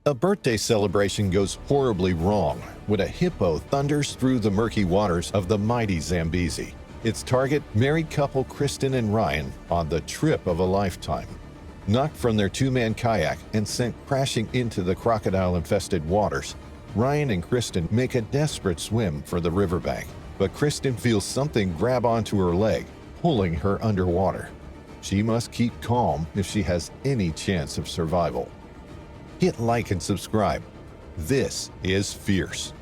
A birthday celebration goes horribly wrong when a hippo thunders through the murky waters of the mighty Zambezi. Its target, married couple Kristen and Ryan, on the trip of a lifetime. Knocked from their two-man kayak and sent crashing into the crocodile-infested waters, Ryan and Kristen make a desperate swim for the riverbank, but Kristen feels something grab onto her leg, pulling her underwater. She must keep calm if she has any chance of survival. Hit like and subscribe. This is Fierce.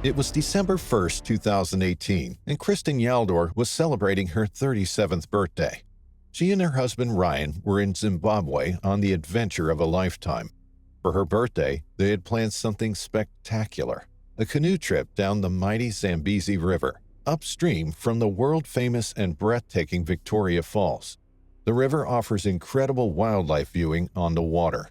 It was December 1st, 2018, and Kristen Yaldor was celebrating her 37th birthday. She and her husband Ryan were in Zimbabwe on the adventure of a lifetime. For her birthday, they had planned something spectacular, a canoe trip down the mighty Zambezi River, upstream from the world-famous and breathtaking Victoria Falls. The river offers incredible wildlife viewing on the water.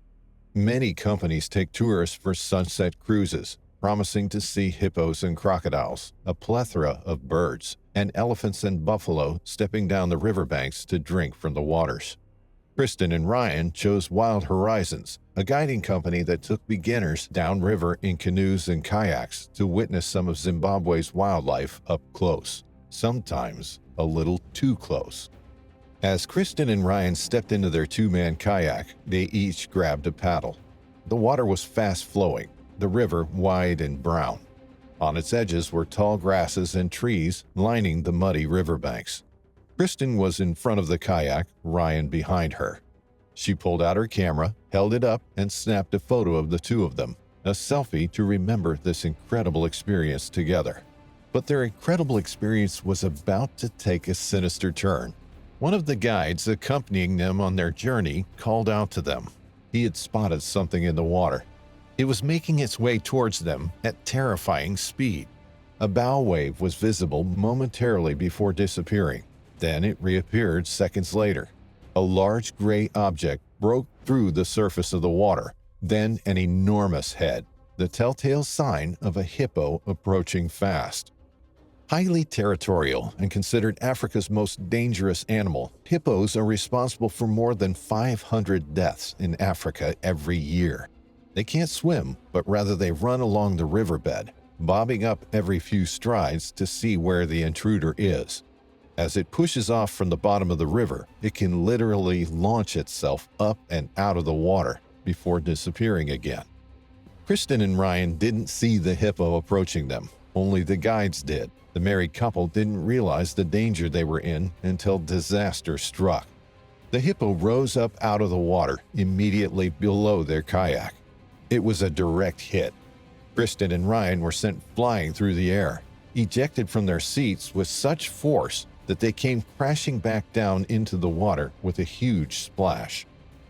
Many companies take tourists for sunset cruises, promising to see hippos and crocodiles, a plethora of birds, and elephants and buffalo stepping down the riverbanks to drink from the waters. Kristen and Ryan chose Wild Horizons, a guiding company that took beginners downriver in canoes and kayaks to witness some of Zimbabwe's wildlife up close, sometimes a little too close. As Kristen and Ryan stepped into their two-man kayak, they each grabbed a paddle. The water was fast-flowing, the river wide and brown. On its edges were tall grasses and trees lining the muddy riverbanks. Kristen was in front of the kayak, Ryan behind her. She pulled out her camera, held it up, and snapped a photo of the two of them, a selfie to remember this incredible experience together. But their incredible experience was about to take a sinister turn. One of the guides accompanying them on their journey called out to them. He had spotted something in the water. It was making its way towards them at terrifying speed. A bow wave was visible momentarily before disappearing. Then it reappeared seconds later. A large gray object broke through the surface of the water, then an enormous head, the telltale sign of a hippo approaching fast. Highly territorial and considered Africa's most dangerous animal, hippos are responsible for more than 500 deaths in Africa every year. They can't swim, but rather they run along the riverbed, bobbing up every few strides to see where the intruder is. As it pushes off from the bottom of the river, it can literally launch itself up and out of the water before disappearing again. Kristen and Ryan didn't see the hippo approaching them, only the guides did. The married couple didn't realize the danger they were in until disaster struck. The hippo rose up out of the water immediately below their kayak. It was a direct hit. Kristen and Ryan were sent flying through the air, ejected from their seats with such force that they came crashing back down into the water with a huge splash.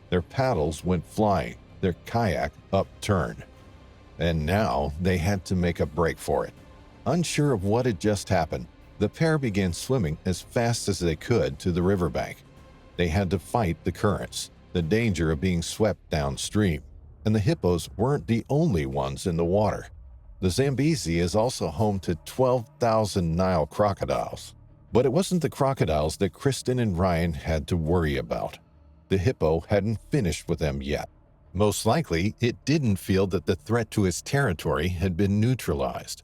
Their paddles went flying, their kayak upturned. And now they had to make a break for it. Unsure of what had just happened, the pair began swimming as fast as they could to the riverbank. They had to fight the currents, the danger of being swept downstream. And the hippos weren't the only ones in the water. The Zambezi is also home to 12,000 Nile crocodiles. But it wasn't the crocodiles that Kristen and Ryan had to worry about. The hippo hadn't finished with them yet. Most likely, it didn't feel that the threat to its territory had been neutralized.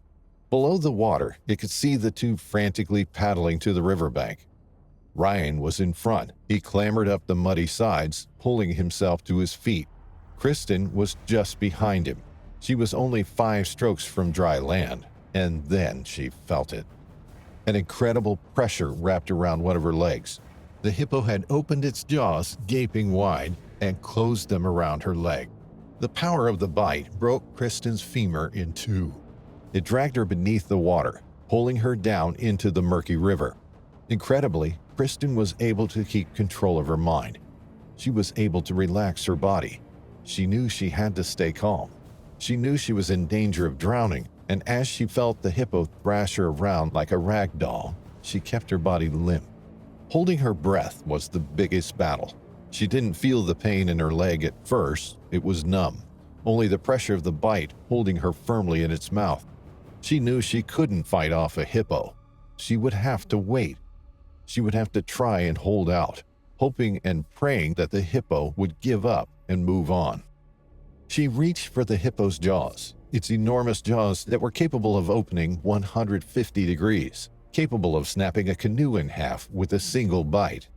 Below the water, it could see the two frantically paddling to the riverbank. Ryan was in front. He clambered up the muddy sides, pulling himself to his feet. Kristen was just behind him. She was only 5 strokes from dry land, and then she felt it. An incredible pressure wrapped around one of her legs. The hippo had opened its jaws gaping wide and closed them around her leg. The power of the bite broke Kristen's femur in two. It dragged her beneath the water, pulling her down into the murky river. Incredibly, Kristen was able to keep control of her mind. She was able to relax her body. She knew she had to stay calm. She knew she was in danger of drowning, and as she felt the hippo thrash her around like a rag doll, she kept her body limp. Holding her breath was the biggest battle. She didn't feel the pain in her leg at first. It was numb. Only the pressure of the bite holding her firmly in its mouth. She knew she couldn't fight off a hippo. She would have to wait. She would have to try and hold out, hoping and praying that the hippo would give up and move on. She reached for the hippo's jaws, its enormous jaws that were capable of opening 150 degrees, capable of snapping a canoe in half with a single bite.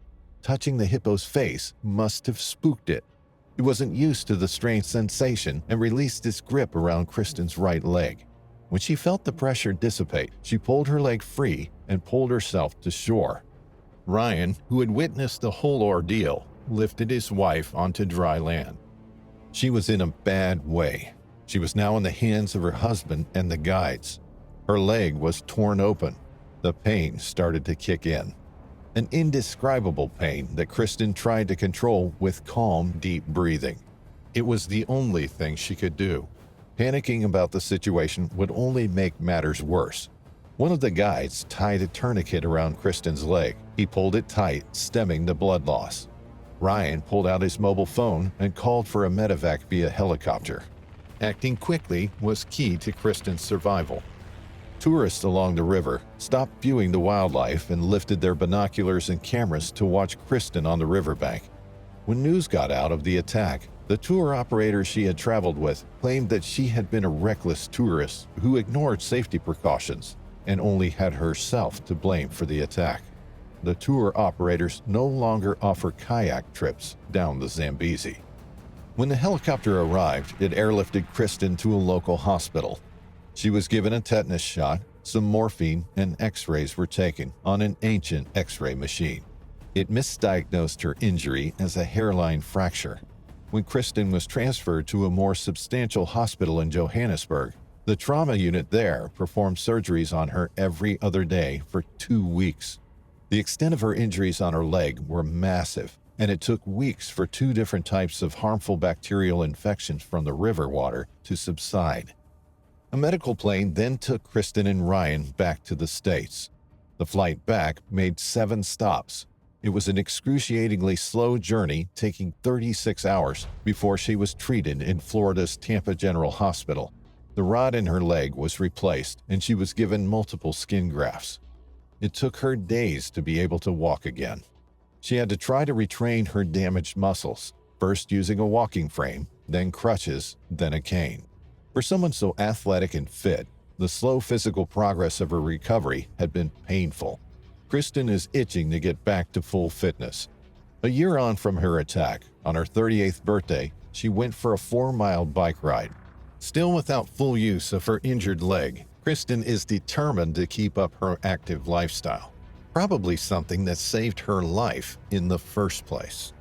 Touching the hippo's face must have spooked it. It wasn't used to the strange sensation and released its grip around Kristen's right leg. When she felt the pressure dissipate, she pulled her leg free and pulled herself to shore. Ryan, who had witnessed the whole ordeal, lifted his wife onto dry land. She was in a bad way. She was now in the hands of her husband and the guides. Her leg was torn open. The pain started to kick in. An indescribable pain that Kristen tried to control with calm, deep breathing. It was the only thing she could do. Panicking about the situation would only make matters worse. One of the guides tied a tourniquet around Kristen's leg. He pulled it tight, stemming the blood loss. Ryan pulled out his mobile phone and called for a medevac via helicopter. Acting quickly was key to Kristen's survival. Tourists along the river stopped viewing the wildlife and lifted their binoculars and cameras to watch Kristen on the riverbank. When news got out of the attack, the tour operator she had traveled with claimed that she had been a reckless tourist who ignored safety precautions and only had herself to blame for the attack. The tour operators no longer offer kayak trips down the Zambezi. When the helicopter arrived, it airlifted Kristen to a local hospital. She was given a tetanus shot, some morphine, and x-rays were taken on an ancient x-ray machine. It misdiagnosed her injury as a hairline fracture. When Kristen was transferred to a more substantial hospital in Johannesburg, the trauma unit there performed surgeries on her every other day for 2 weeks. The extent of her injuries on her leg were massive, and it took weeks for 2 different types of harmful bacterial infections from the river water to subside. A medical plane then took Kristen and Ryan back to the States. The flight back made 7 stops. It was an excruciatingly slow journey, taking 36 hours before she was treated in Florida's Tampa General Hospital. The rod in her leg was replaced, and she was given multiple skin grafts. It took her days to be able to walk again. She had to try to retrain her damaged muscles, first using a walking frame, then crutches, then a cane. For someone so athletic and fit, the slow physical progress of her recovery had been painful. Kristen is itching to get back to full fitness. A year on from her attack, on her 38th birthday, she went for a 4-mile bike ride. Still without full use of her injured leg, Kristen is determined to keep up her active lifestyle, probably something that saved her life in the first place.